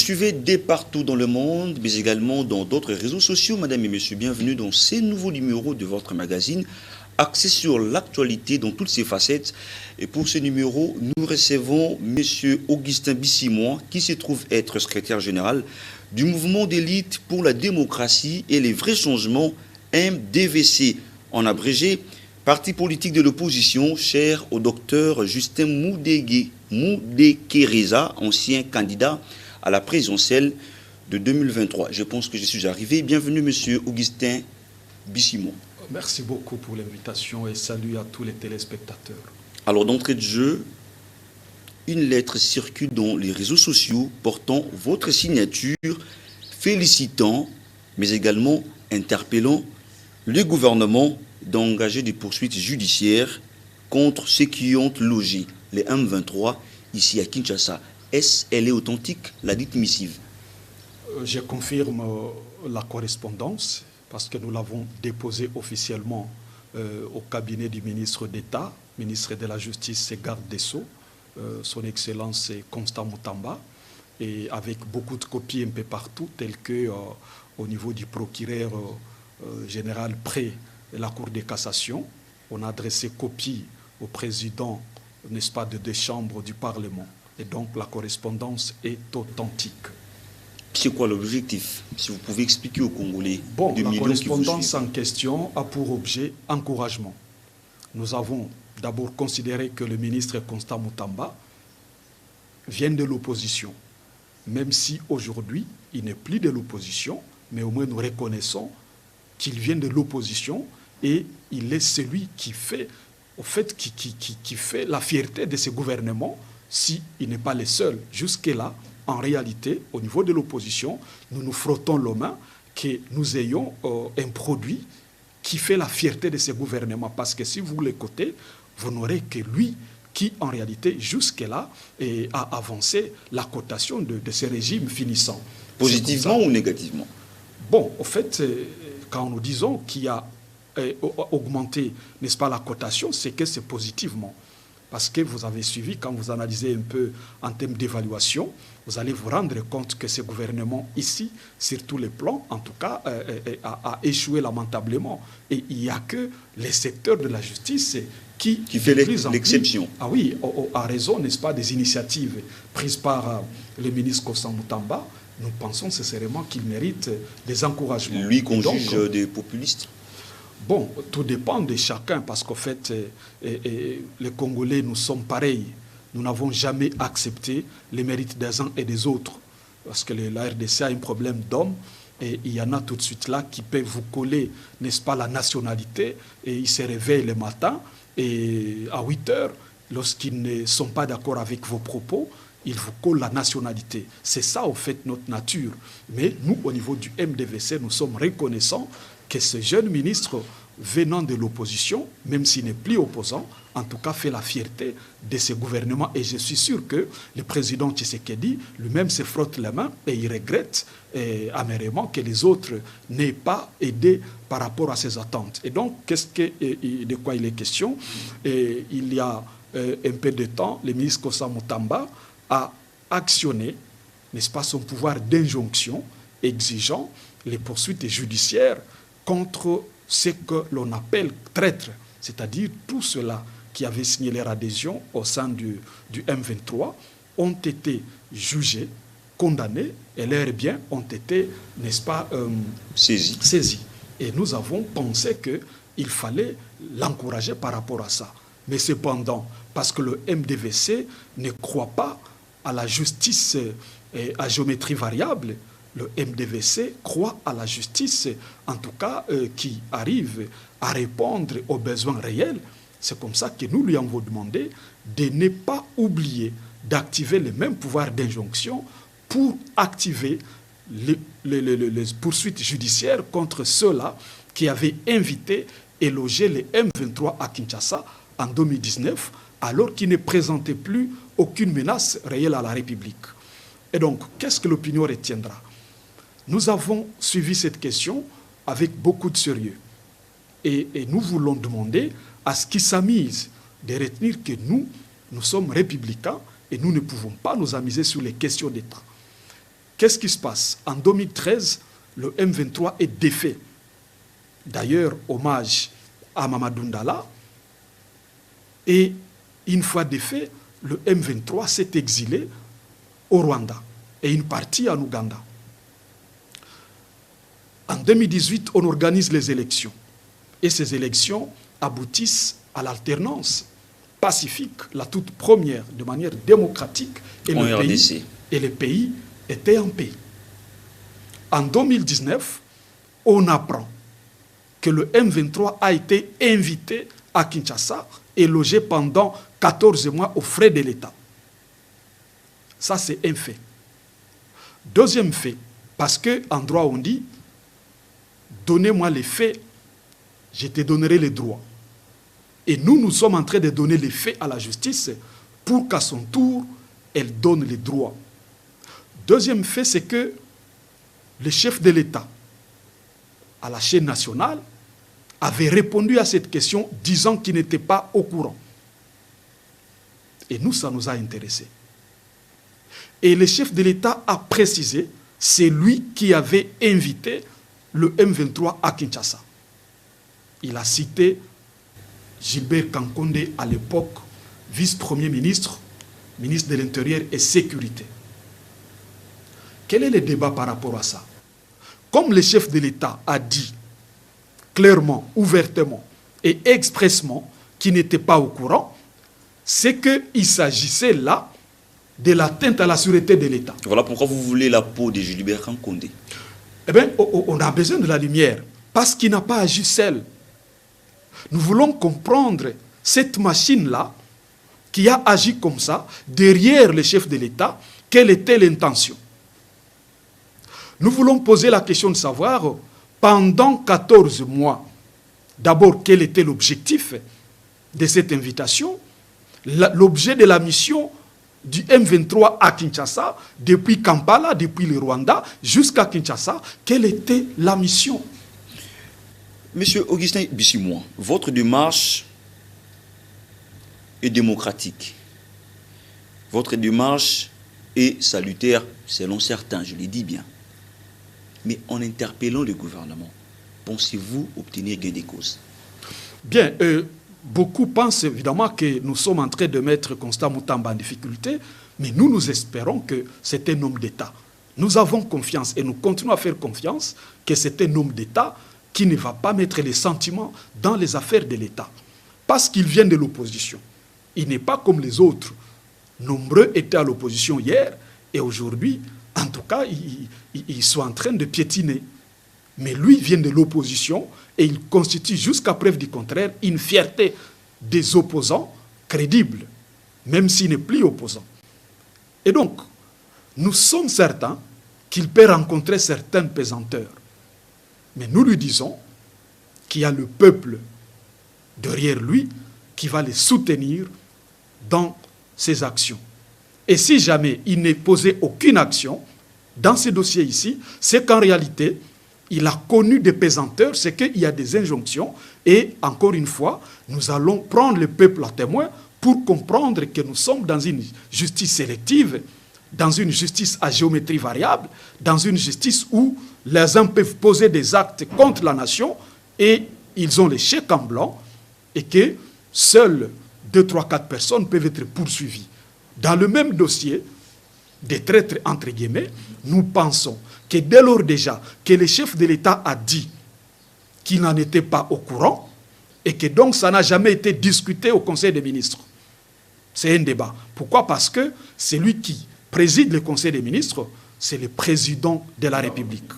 suivez dès partout dans le monde, mais également dans d'autres réseaux sociaux, mesdames et messieurs, bienvenue dans ces nouveaux numéros de votre magazine, axé sur l'actualité dans toutes ses facettes. Et pour ce numéro, nous recevons M. Augustin Bissimois, qui se trouve être secrétaire général du mouvement d'élite pour la démocratie et les vrais changements, MDVC, en abrégé, parti politique de l'opposition, cher au docteur Justin Moudekereza, ancien candidat à la présidentielle de 2023. Je pense que je suis arrivé. Bienvenue, monsieur Augustin Bissimois. Merci beaucoup pour l'invitation et salut à tous les téléspectateurs. Alors, d'entrée de jeu, une lettre circule dans les réseaux sociaux portant votre signature, félicitant, mais également interpellant le gouvernement d'engager des poursuites judiciaires contre ceux qui ont logé les M23 ici à Kinshasa. Est-ce elle est authentique, la dite missive? Je confirme la correspondance parce que nous l'avons déposée officiellement au cabinet du ministre d'État, ministre de la Justice et garde des Sceaux, son Excellence Constant Moutamba, et avec beaucoup de copies un peu partout, telles que au niveau du procureur général près la Cour de cassation. On a adressé copie au président, n'est-ce pas, de deux chambres du Parlement. Et donc la correspondance est authentique. C'est quoi l'objectif? Si vous pouvez expliquer aux Congolais. Bon, la correspondance en question a pour objet encouragement. Nous avons d'abord considéré que le ministre Constant Moutamba vient de l'opposition. Même si aujourd'hui, il n'est plus de l'opposition, mais au moins nous reconnaissons qu'il vient de l'opposition et il est celui qui fait, au fait, qui fait la fierté de ce gouvernement, s'il n'est pas le seul. Jusque-là, en réalité, au niveau de l'opposition, nous nous frottons les mains que nous ayons un produit qui fait la fierté de ce gouvernement. Parce que si vous l'écoutez, vous n'aurez que lui qui, en réalité, jusque-là, a avancé la cotation de ce régime finissant. Positivement ou négativement? Bon, au fait, quand nous disons qu'il y a augmenté, n'est-ce pas, la cotation, c'est que c'est positivement. Parce que vous avez suivi, quand vous analysez un peu en termes d'évaluation, vous allez vous rendre compte que ce gouvernement ici, sur tous les plans, en tout cas, a échoué lamentablement. Et il n'y a que les secteurs de la justice qui fait l'exception. Ah oui, à raison, n'est-ce pas, des initiatives prises par le ministre Constant Moutamba, nous pensons sincèrement qu'il mérite des encouragements. Lui qu'on juge des populistes? Bon, tout dépend de chacun, parce qu'en fait, les Congolais, nous sommes pareils. Nous n'avons jamais accepté les mérites des uns et des autres. Parce que la RDC a un problème d'hommes, et il y en a tout de suite là qui peuvent vous coller, n'est-ce pas, la nationalité, et ils se réveillent le matin, et à 8 heures, lorsqu'ils ne sont pas d'accord avec vos propos, ils vous collent la nationalité. C'est ça, au fait, notre nature. Mais nous, au niveau du MDVC, nous sommes reconnaissants que ce jeune ministre venant de l'opposition, même s'il n'est plus opposant, en tout cas fait la fierté de ce gouvernement. Et je suis sûr que le président Tshisekedi lui-même se frotte les mains et il regrette amèrement que les autres n'aient pas aidé par rapport à ses attentes. Et donc, de quoi il est question? Il y a un peu de temps, le ministre Constant Moutamba a actionné, n'est-ce pas, son pouvoir d'injonction exigeant les poursuites judiciaires contre ce que l'on appelle traîtres, c'est-à-dire tous ceux-là qui avaient signé leur adhésion au sein du M23 ont été jugés, condamnés, et leurs biens ont été, n'est-ce pas, saisis. Et nous avons pensé qu'il fallait l'encourager par rapport à ça. Mais cependant, parce que le MDVC ne croit pas à la justice à géométrie variable, le MDVC croit à la justice, en tout cas, qui arrive à répondre aux besoins réels. C'est comme ça que nous lui avons demandé de ne pas oublier d'activer le même pouvoir d'injonction pour activer les poursuites judiciaires contre ceux-là qui avaient invité et logé les M23 à Kinshasa en 2019, alors qu'ils ne présentaient plus aucune menace réelle à la République. Et donc, qu'est-ce que l'opinion retiendra? Nous avons suivi cette question avec beaucoup de sérieux. Et nous voulons demander à ce qu'ils s'amusent de retenir que nous sommes républicains et nous ne pouvons pas nous amuser sur les questions d'État. qu'est-ce qui se passe? En 2013, le M23 est défait. D'ailleurs, hommage à Mamadou Ndala. Et une fois défait, le M23 s'est exilé au Rwanda et une partie en Ouganda. En 2018, on organise les élections. Et ces élections aboutissent à l'alternance pacifique, la toute première, de manière démocratique, et le pays était en paix. En 2019, on apprend que le M23 a été invité à Kinshasa et logé pendant 14 mois aux frais de l'État. Ça, c'est un fait. Deuxième fait, parce qu'en droit, on dit « Donnez-moi les faits, je te donnerai les droits ». Et nous sommes en train de donner les faits à la justice pour qu'à son tour, elle donne les droits. Deuxième fait, c'est que le chef de l'État, à la chaîne nationale, avait répondu à cette question disant qu'il n'était pas au courant. Et nous, ça nous a intéressés. Et le chef de l'État a précisé, c'est lui qui avait invité le M23 à Kinshasa. Il a cité Gilbert Kankonde, à l'époque, vice-premier ministre, ministre de l'Intérieur et Sécurité. Quel est le débat par rapport à ça? Comme le chef de l'État a dit clairement, ouvertement et expressement qu'il n'était pas au courant, c'est qu'il s'agissait là de l'atteinte à la sûreté de l'État. Voilà pourquoi vous voulez la peau de Gilbert Kankonde. Eh bien, on a besoin de la lumière, parce qu'il n'a pas agi seul. Nous voulons comprendre cette machine-là, qui a agi comme ça, derrière le chef de l'État, quelle était l'intention. Nous voulons poser la question de savoir, pendant 14 mois, d'abord, quel était l'objectif de cette invitation, l'objet de la mission du M23 à Kinshasa, depuis Kampala, depuis le Rwanda, jusqu'à Kinshasa, quelle était la mission? Monsieur Augustin Bissimois, votre démarche est démocratique. Votre démarche est salutaire, selon certains, je le dis bien. Mais en interpellant le gouvernement, pensez-vous obtenir gain de cause? Bien, beaucoup pensent évidemment que nous sommes en train de mettre Constant Moutamba en difficulté, mais nous espérons que c'est un homme d'État. Nous avons confiance et nous continuons à faire confiance que c'est un homme d'État qui ne va pas mettre les sentiments dans les affaires de l'État. Parce qu'il vient de l'opposition. Il n'est pas comme les autres. Nombreux étaient à l'opposition hier et aujourd'hui, en tout cas, ils sont en train de piétiner. Mais lui vient de l'opposition et il constitue jusqu'à preuve du contraire une fierté des opposants crédibles, même s'il n'est plus opposant. Et donc, nous sommes certains qu'il peut rencontrer certaines pesanteurs. Mais nous lui disons qu'il y a le peuple derrière lui qui va les soutenir dans ses actions. Et si jamais il n'est posé aucune action dans ces dossiers ici, c'est qu'en réalité, il a connu des pesanteurs, c'est qu'il y a des injonctions. Et encore une fois, nous allons prendre le peuple à témoin pour comprendre que nous sommes dans une justice sélective, dans une justice à géométrie variable, dans une justice où les uns peuvent poser des actes contre la nation et ils ont les chèques en blanc et que seules 2, 3, 4 personnes peuvent être poursuivies. Dans le même dossier, des traîtres entre guillemets, nous pensons que dès lors déjà que le chef de l'État a dit qu'il n'en était pas au courant et que donc ça n'a jamais été discuté au Conseil des ministres. C'est un débat. Pourquoi? Parce que c'est lui qui préside le Conseil des ministres, c'est le président de la République.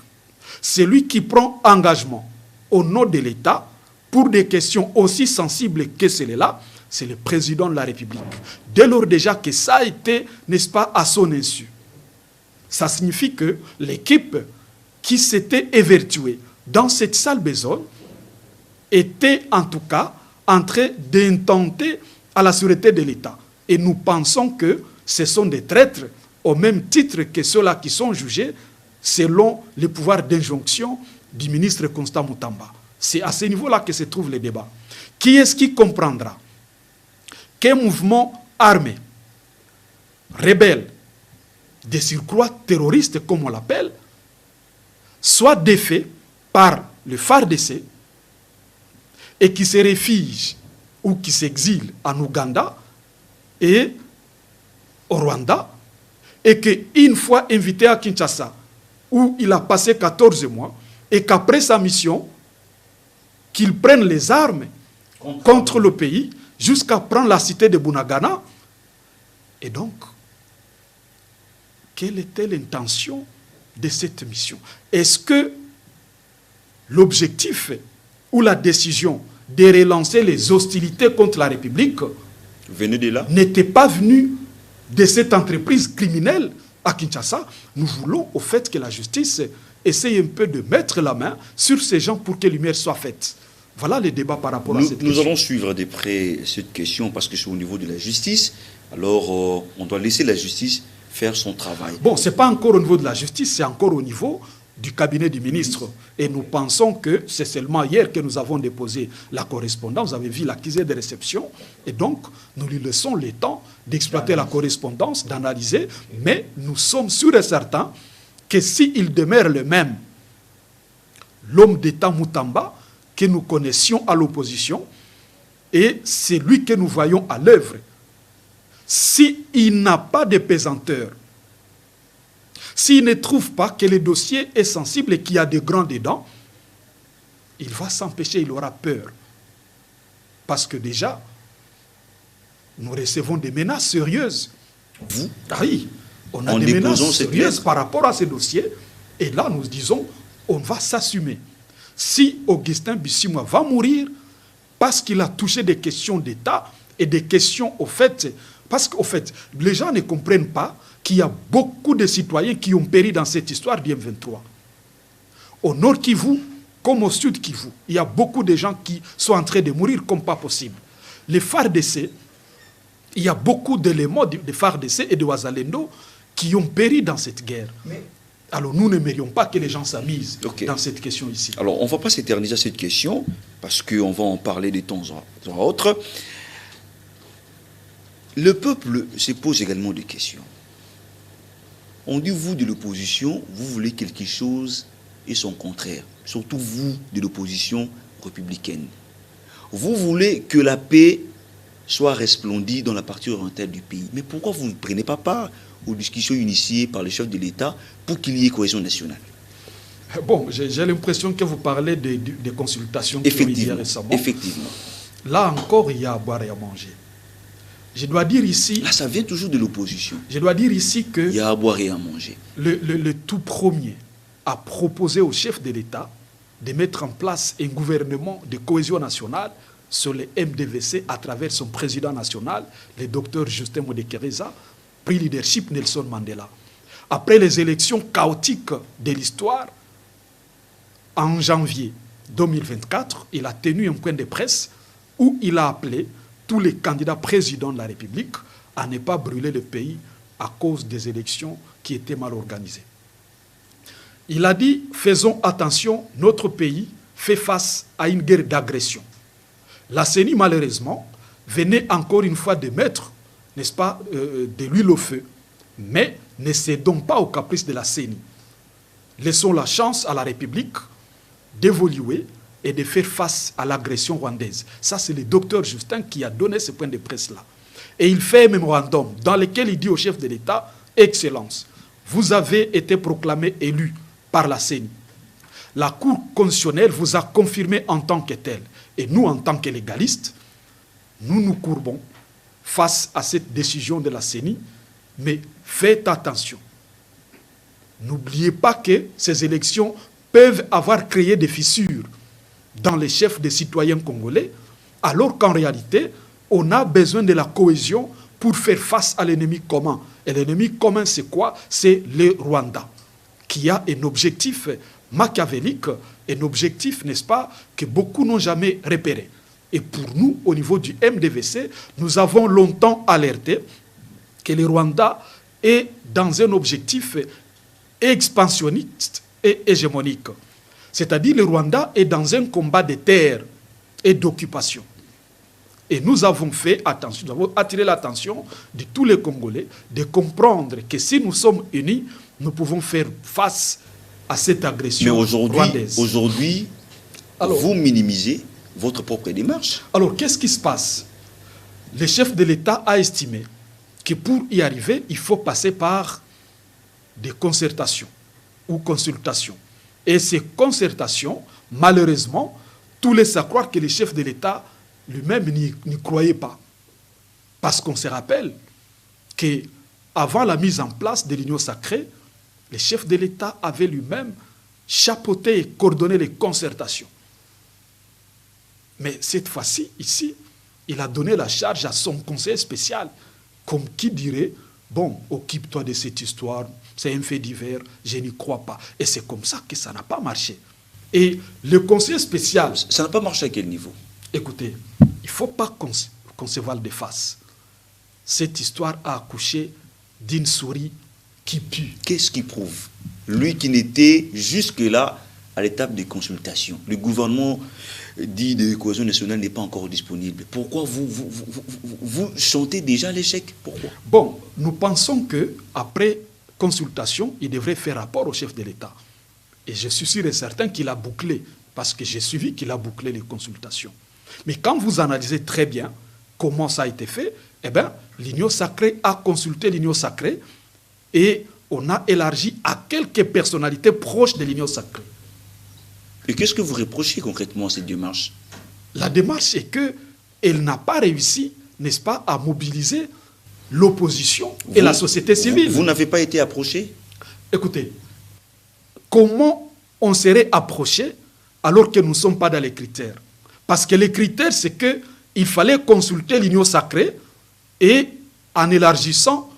C'est lui qui prend engagement au nom de l'État pour des questions aussi sensibles que celles-là, c'est le président de la République. Dès lors déjà que ça a été, n'est-ce pas, à son insu. Ça signifie que l'équipe qui s'était évertuée dans cette sale besogne était en tout cas en train d'intenter à la sûreté de l'État. Et nous pensons que ce sont des traîtres au même titre que ceux-là qui sont jugés selon les pouvoirs d'injonction du ministre Constant Moutamba. C'est à ce niveau-là que se trouve le débat. Qui est-ce qui comprendra qu'un mouvement armé, rebelle, des surcroît terroristes, comme on l'appelle, soit défaits par le FARDC et qui se réfugie ou qui s'exile en Ouganda et au Rwanda, et qu'une fois invité à Kinshasa, où il a passé 14 mois, et qu'après sa mission, qu'il prenne les armes contre le pays, jusqu'à prendre la cité de Bunagana. Et donc, quelle était l'intention de cette mission? Est-ce que l'objectif ou la décision de relancer les hostilités contre la République n'était pas venue de cette entreprise criminelle à Kinshasa? Nous voulons au fait que la justice essaye un peu de mettre la main sur ces gens pour que lumière soit faite. Voilà les débats par rapport à cette question. Nous allons suivre de près cette question parce que c'est au niveau de la justice. Alors, on doit laisser la justice faire son travail. Bon, ce n'est pas encore au niveau de la justice, c'est encore au niveau du cabinet du ministre. Et nous pensons que c'est seulement hier que nous avons déposé la correspondance. Vous avez vu l'accusé de réception. Et donc, nous lui laissons le temps d'exploiter la correspondance, d'analyser. Mais nous sommes sûrs et certains que s'il demeure le même, l'homme d'État Moutamba, que nous connaissions à l'opposition, et c'est lui que nous voyons à l'œuvre, s'il n'a pas de pesanteur, s'il ne trouve pas que le dossier est sensible et qu'il y a des grands dedans, il va s'empêcher, il aura peur. Parce que déjà, nous recevons des menaces sérieuses. Vous? Ah oui, on a des menaces sérieuses par rapport à ces dossiers. Et là, nous disons, on va s'assumer. Si Augustin Bissimois va mourir parce qu'il a touché des questions d'État et des questions au fait, parce qu'au fait, les gens ne comprennent pas qu'il y a beaucoup de citoyens qui ont péri dans cette histoire du M23. Au nord Kivu, comme au sud Kivu, il y a beaucoup de gens qui sont en train de mourir comme pas possible. Les FARDC, il y a beaucoup d'éléments de FARDC et de Wazalendo qui ont péri dans cette guerre. Alors nous n'aimerions pas que les gens s'amusent dans cette question ici. Alors on ne va pas s'éterniser à cette question, parce qu'on va en parler de temps à autre. Le peuple se pose également des questions. On dit, vous de l'opposition, vous voulez quelque chose et son contraire. Surtout vous de l'opposition républicaine. Vous voulez que la paix soit resplendie dans la partie orientale du pays. Mais pourquoi vous ne prenez pas part aux discussions initiées par le chef de l'État pour qu'il y ait cohésion nationale? Bon, j'ai l'impression que vous parlez des consultations qui ont eu récemment. Effectivement. Là encore, il y a à boire et à manger. Je dois dire ici... Là, ça vient toujours de l'opposition. Je dois dire ici que... Il y a à boire et à manger. Le tout premier a proposé au chef de l'État de mettre en place un gouvernement de cohésion nationale sur les MDVC à travers son président national, le docteur Justin Modekereza, pris leadership Nelson Mandela. Après les élections chaotiques de l'histoire, en janvier 2024, il a tenu un point de presse où il a appelé tous les candidats présidents de la République à ne pas brûler le pays à cause des élections qui étaient mal organisées. Il a dit, faisons attention, notre pays fait face à une guerre d'agression. La CENI, malheureusement, venait encore une fois de mettre, n'est-ce pas, de l'huile au feu. Mais ne cédons pas aux caprices de la CENI. Laissons la chance à la République d'évoluer et de faire face à l'agression rwandaise. Ça, c'est le docteur Justin qui a donné ce point de presse-là. Et il fait un mémorandum dans lequel il dit au chef de l'État, « Excellence, vous avez été proclamé élu par la CENI. La Cour constitutionnelle vous a confirmé en tant que tel. Et nous, en tant que légalistes, nous nous courbons face à cette décision de la CENI, mais faites attention. N'oubliez pas que ces élections peuvent avoir créé des fissures dans les chefs des citoyens congolais, alors qu'en réalité, on a besoin de la cohésion pour faire face à l'ennemi commun. Et l'ennemi commun, c'est quoi? C'est le Rwanda, qui a un objectif machiavélique, un objectif, n'est-ce pas, que beaucoup n'ont jamais repéré. Et pour nous, au niveau du MDVC, nous avons longtemps alerté que le Rwanda est dans un objectif expansionniste et hégémonique. C'est-à-dire le Rwanda est dans un combat de terre et d'occupation. Et nous avons fait attention, nous avons attiré l'attention de tous les Congolais de comprendre que si nous sommes unis, nous pouvons faire face à cette agression rwandaise. Mais aujourd'hui, vous minimisez votre propre démarche. Alors, qu'est-ce qui se passe? Le chef de l'État a estimé que pour y arriver, il faut passer par des concertations ou consultations. Et ces concertations, malheureusement, tout laisse à croire que le chef de l'État lui-même n'y croyait pas. Parce qu'on se rappelle qu'avant la mise en place de l'Union sacrée, le chef de l'État avait lui-même chapeauté et coordonné les concertations. Mais cette fois-ci, ici, il a donné la charge à son conseiller spécial, comme qui dirait, bon, occupe-toi de cette histoire, c'est un fait divers, je n'y crois pas. Et c'est comme ça que ça n'a pas marché. Et le conseiller spécial... Ça n'a pas marché à quel niveau? Écoutez, il ne faut pas qu'on se voile de face. Cette histoire a accouché d'une souris qui pue. Qu'est-ce qui prouve? Lui qui n'était jusque-là à l'étape des consultations. Le gouvernement dit de cohésion nationale n'est pas encore disponible. Pourquoi vous chantez déjà l'échec? Pourquoi? Bon, nous pensons qu'après consultation, il devrait faire rapport au chef de l'État. Et je suis sûr et certain qu'il a bouclé, parce que j'ai suivi qu'il a bouclé les consultations. Mais quand vous analysez très bien comment ça a été fait, eh bien, l'Union sacrée a consulté l'Union sacrée et on a élargi à quelques personnalités proches de l'Union sacrée. Et qu'est-ce que vous reprochez concrètement à cette démarche? La démarche, c'est qu'elle n'a pas réussi, n'est-ce pas, à mobiliser l'opposition et la société civile. Vous n'avez pas été approché? Écoutez, comment on serait approché alors que nous ne sommes pas dans les critères? Parce que les critères, c'est qu'il fallait consulter l'Union sacrée et en élargissant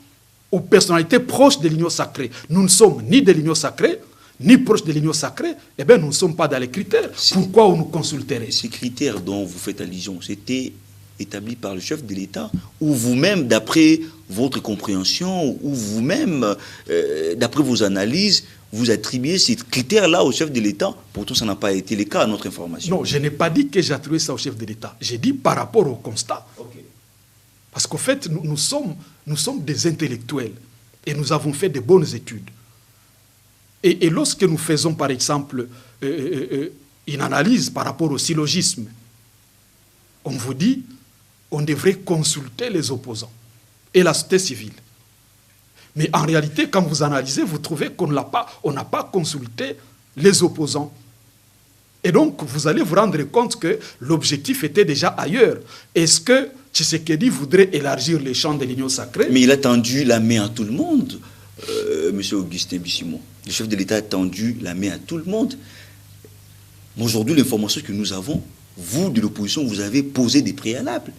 aux personnalités proches de l'Union sacrée. Nous ne sommes ni de l'Union sacrée, ni proches de l'Union sacrée, eh bien nous ne sommes pas dans les critères. Pourquoi on nous consulterait? Ces critères dont vous faites allusion, c'était établi par le chef de l'État ou vous-même, d'après votre compréhension, ou vous-même, d'après vos analyses, vous attribuez ces critères-là au chef de l'État? Pourtant, ça n'a pas été le cas à notre information. Non, je n'ai pas dit que j'attribuais ça au chef de l'État. J'ai dit par rapport au constat. Okay. Parce qu'en fait, nous sommes des intellectuels et nous avons fait de bonnes études. Et lorsque nous faisons, par exemple, une analyse par rapport au syllogisme, on vous dit on devrait consulter les opposants et la société civile. Mais en réalité, quand vous analysez, vous trouvez qu'on n'a pas consulté les opposants. Et donc, vous allez vous rendre compte que l'objectif était déjà ailleurs. Est-ce que Tshisekedi voudrait élargir les champs de l'Union sacrée? Mais il a tendu la main à tout le monde, M. Augustin Bisimon. Le chef de l'État a tendu la main à tout le monde. Aujourd'hui, l'information que nous avons, vous, de l'opposition, vous avez posé des préalables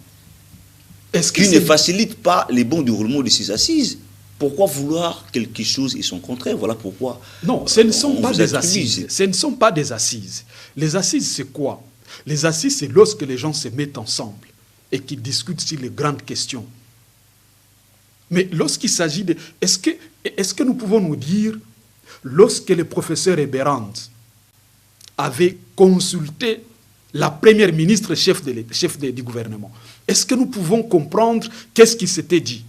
qui ne facilitent pas les bons déroulements de ces assises. Pourquoi vouloir quelque chose et son contraire? Voilà pourquoi. Non, ce ne sont pas des assises. Ce ne sont pas des assises. Les assises, c'est quoi? Les assises, c'est lorsque les gens se mettent ensemble et qu'ils discutent sur les grandes questions. Mais lorsqu'il s'agit de... Est-ce que nous pouvons nous dire, lorsque le professeur Eberand avait consulté la première ministre chef du gouvernement, est-ce que nous pouvons comprendre qu'est-ce qui s'était dit?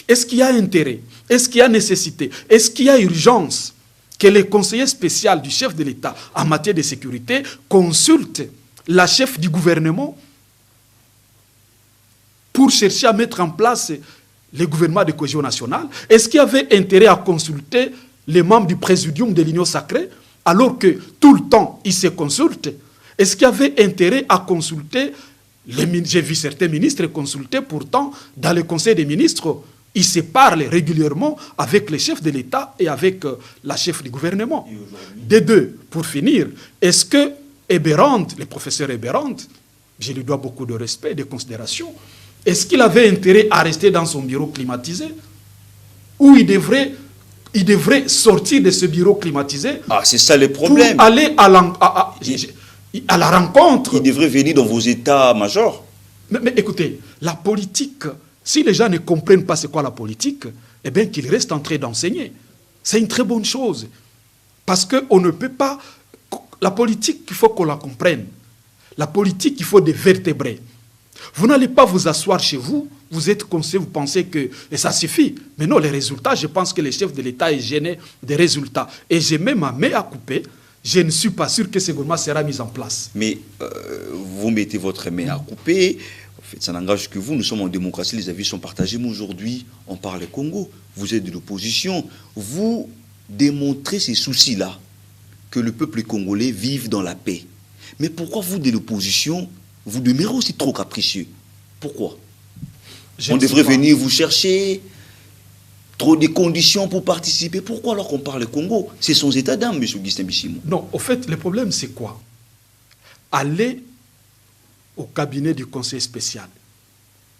Est-ce qu'il y a intérêt? Est-ce qu'il y a nécessité? Est-ce qu'il y a urgence que le conseiller spécial du chef de l'État en matière de sécurité consulte la chef du gouvernement pour chercher à mettre en place le gouvernement de cohésion nationale? Est-ce qu'il y avait intérêt à consulter les membres du présidium de l'Union sacrée alors que tout le temps ils se consultent? Est-ce qu'il y avait intérêt à consulter j'ai vu certains ministres consulter pourtant dans le conseil des ministres? Ils se parlent régulièrement avec le chef de l'État et avec la chef du gouvernement. Des deux, pour finir, est-ce que Eberand, le professeur Eberand, je lui dois beaucoup de respect et de considération, est-ce qu'il avait intérêt à rester dans son bureau climatisé? Ou il devrait sortir de ce bureau climatisé? Ah, c'est ça le problème. Pour aller à la rencontre. Il devrait venir dans vos états-majors. Mais écoutez, la politique, si les gens ne comprennent pas c'est quoi la politique, eh bien qu'ils restent en train d'enseigner. C'est une très bonne chose. Parce qu'on ne peut pas... La politique, il faut qu'on la comprenne. La politique, il faut des vertébrés. Vous n'allez pas vous asseoir chez vous, vous êtes conseillé, vous pensez que et ça suffit. Mais non, les résultats, je pense que le chef de l'État est gêné des résultats. Et j'ai même ma main à couper. Je ne suis pas sûr que ce gouvernement sera mis en place. Mais vous mettez votre main à couper. En fait, ça n'engage que vous. Nous sommes en démocratie, les avis sont partagés. Mais aujourd'hui, on parle Congo. Vous êtes de l'opposition. Vous démontrez ces soucis-là, que le peuple congolais vive dans la paix. Mais pourquoi vous, de l'opposition, vous demeurez aussi trop capricieux? Pourquoi? On devrait venir vous chercher, trop de conditions pour participer. Pourquoi alors qu'on parle Congo? C'est son état d'âme, M. Augustin Bichimou. Non, au fait, le problème, c'est quoi? Allez au cabinet du conseil spécial,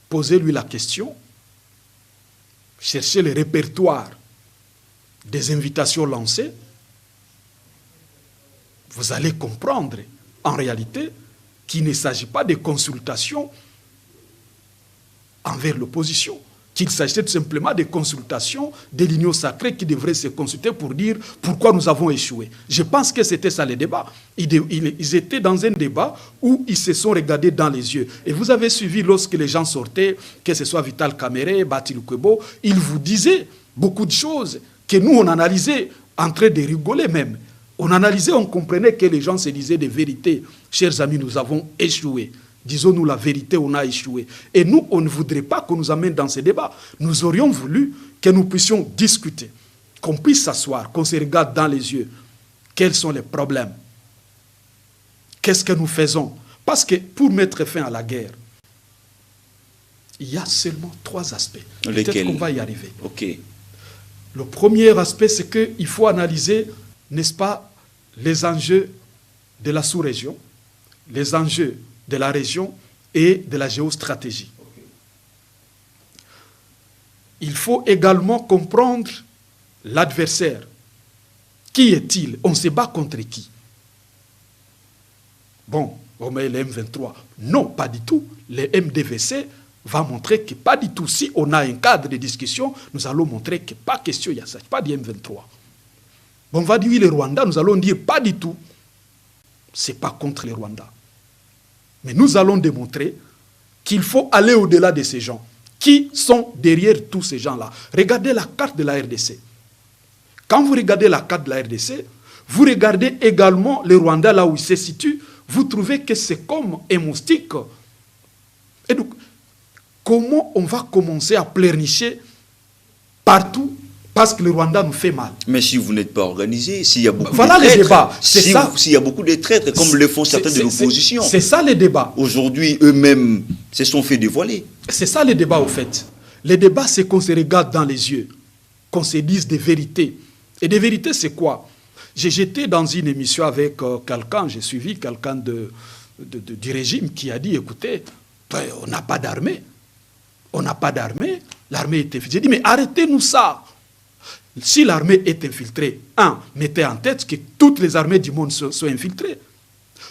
posez-lui la question, cherchez le répertoire des invitations lancées, vous allez comprendre, en réalité, qu'il ne s'agit pas de consultations envers l'opposition, qu'il s'agissait tout simplement des consultations de l'Union sacrée qui devraient se consulter pour dire pourquoi nous avons échoué. Je pense que c'était ça le débat. Ils étaient dans un débat où ils se sont regardés dans les yeux. Et vous avez suivi lorsque les gens sortaient, que ce soit Vital Kamerhe, Bati Lukwebo, ils vous disaient beaucoup de choses que nous, on analysait en train de rigoler même. On analysait, on comprenait que les gens se disaient des vérités. Chers amis, nous avons échoué. Disons-nous la vérité, on a échoué. Et nous, on ne voudrait pas qu'on nous amène dans ces débats. Nous aurions voulu que nous puissions discuter, qu'on puisse s'asseoir, qu'on se regarde dans les yeux. Quels sont les problèmes? Qu'est-ce que nous faisons? Parce que pour mettre fin à la guerre, il y a seulement 3 aspects. Peut-être qu'on va y arriver. Ok. Le premier aspect, c'est qu'il faut analyser, n'est-ce pas, les enjeux de la sous-région, les enjeux de la région et de la géostratégie. Il faut également comprendre l'adversaire. Qui est-il? On se bat contre qui? Bon, on met le M23. Non, pas du tout. Le MDVC va montrer que pas du tout. Si on a un cadre de discussion, nous allons montrer que pas question, il y a ça, pas du M23. Bon, on va dire oui, le Rwanda, nous allons dire pas du tout. C'est pas contre le Rwanda. Mais nous allons démontrer qu'il faut aller au-delà de ces gens. Qui sont derrière tous ces gens-là? Regardez la carte de la RDC. Quand vous regardez la carte de la RDC, vous regardez également le Rwanda là où il se situe, vous trouvez que c'est comme un moustique. Et donc, comment on va commencer à pleurnicher partout parce que le Rwanda nous fait mal? Mais si vous n'êtes pas organisé, s'il y a beaucoup voilà de traîtres, les débats. C'est ça. S'il y a beaucoup de traîtres, comme le font certains de l'opposition. C'est ça les débats. Aujourd'hui, eux-mêmes se sont fait dévoiler. C'est ça les débats, au fait. Les débats, c'est qu'on se regarde dans les yeux, qu'on se dise des vérités. Et des vérités, c'est quoi? J'étais dans une émission avec quelqu'un, j'ai suivi quelqu'un du régime qui a dit, écoutez, on n'a pas d'armée. On n'a pas d'armée. L'armée est infiltrée. J'ai dit, mais arrêtez-nous ça. Si l'armée est infiltrée, 1, mettez en tête que toutes les armées du monde sont infiltrées.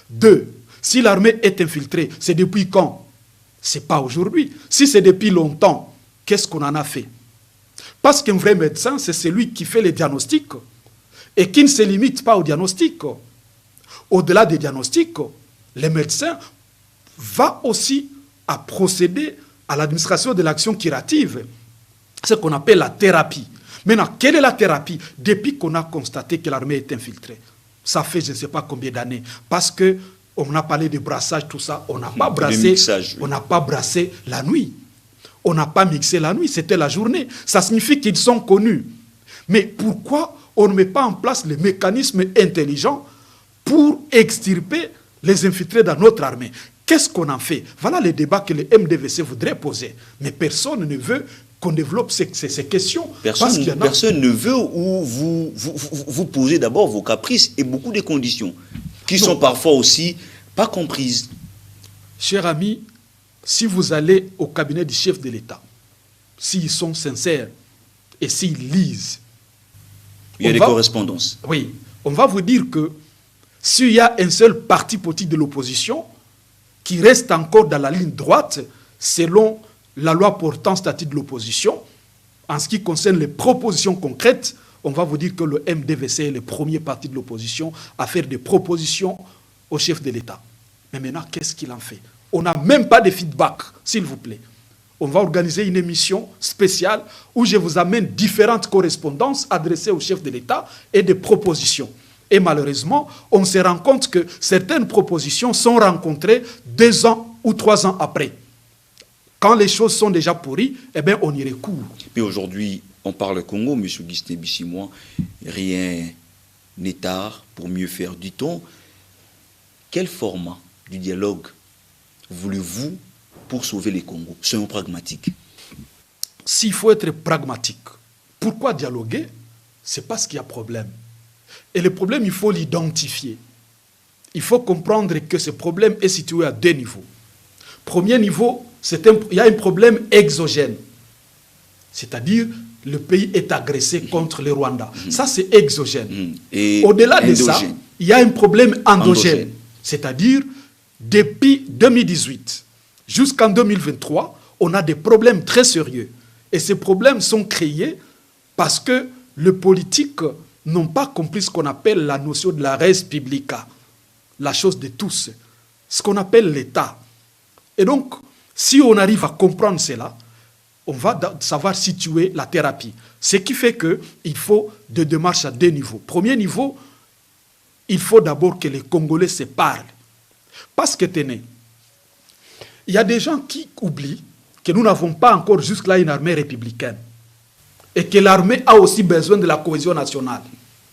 2, si l'armée est infiltrée, c'est depuis quand? C'est pas aujourd'hui. Si c'est depuis longtemps, qu'est-ce qu'on en a fait? Parce qu'un vrai médecin, c'est celui qui fait les diagnostics et qui ne se limite pas au diagnostic. Au-delà des diagnostics, le médecin va aussi à procéder à l'administration de l'action curative, ce qu'on appelle la thérapie. Maintenant, quelle est la thérapie? Depuis qu'on a constaté que l'armée est infiltrée, ça fait je ne sais pas combien d'années, parce qu'on a parlé de brassage, tout ça, on n'a pas brassé, on n'a pas brassé la nuit. On n'a pas mixé la nuit, c'était la journée. Ça signifie qu'ils sont connus. Mais pourquoi on ne met pas en place les mécanismes intelligents pour extirper les infiltrés dans notre armée? Qu'est-ce qu'on en fait? Voilà les débats que le MDVC voudrait poser. Mais personne ne veut qu'on développe ces questions. Personne ne veut ou vous posez d'abord vos caprices et beaucoup de conditions qui sont parfois aussi pas comprises. Chers amis, si vous allez au cabinet du chef de l'État, s'ils sont sincères et s'ils lisent, il y a des correspondances. Oui, on va vous dire que s'il y a un seul parti politique de l'opposition qui reste encore dans la ligne droite, selon la loi portant statut de l'opposition, en ce qui concerne les propositions concrètes, on va vous dire que le MDVC est le premier parti de l'opposition à faire des propositions au chef de l'État. Mais maintenant, qu'est-ce qu'il en fait? On n'a même pas de feedback, s'il vous plaît. On va organiser une émission spéciale où je vous amène différentes correspondances adressées au chef de l'État et des propositions. Et malheureusement, on se rend compte que certaines propositions sont rencontrées 2 ans ou 3 ans après. Quand les choses sont déjà pourries, eh bien, on y recourt. Mais aujourd'hui, on parle Congo, M. Augustin Bissimois, rien n'est tard pour mieux faire, dit-on. Quel format du dialogue voulez-vous pour sauver les Congos? Soyons pragmatiques. S'il faut être pragmatique, pourquoi dialoguer? C'est parce qu'il y a problème. Et le problème, il faut l'identifier. Il faut comprendre que ce problème est situé à 2 niveaux. Premier niveau, il y a un problème exogène. C'est-à-dire, le pays est agressé contre le Rwanda. Ça, c'est exogène. Au-delà de ça, il y a un problème endogène. C'est-à-dire, depuis 2018 jusqu'en 2023, on a des problèmes très sérieux. Et ces problèmes sont créés parce que les politiques n'ont pas compris ce qu'on appelle la notion de la res publica, la chose de tous, ce qu'on appelle l'État. Et donc, si on arrive à comprendre cela, on va savoir situer la thérapie. Ce qui fait qu'il faut des démarches à 2 niveaux. Premier niveau, il faut d'abord que les Congolais se parlent. Parce que, tenez, il y a des gens qui oublient que nous n'avons pas encore jusque-là une armée républicaine. Et que l'armée a aussi besoin de la cohésion nationale.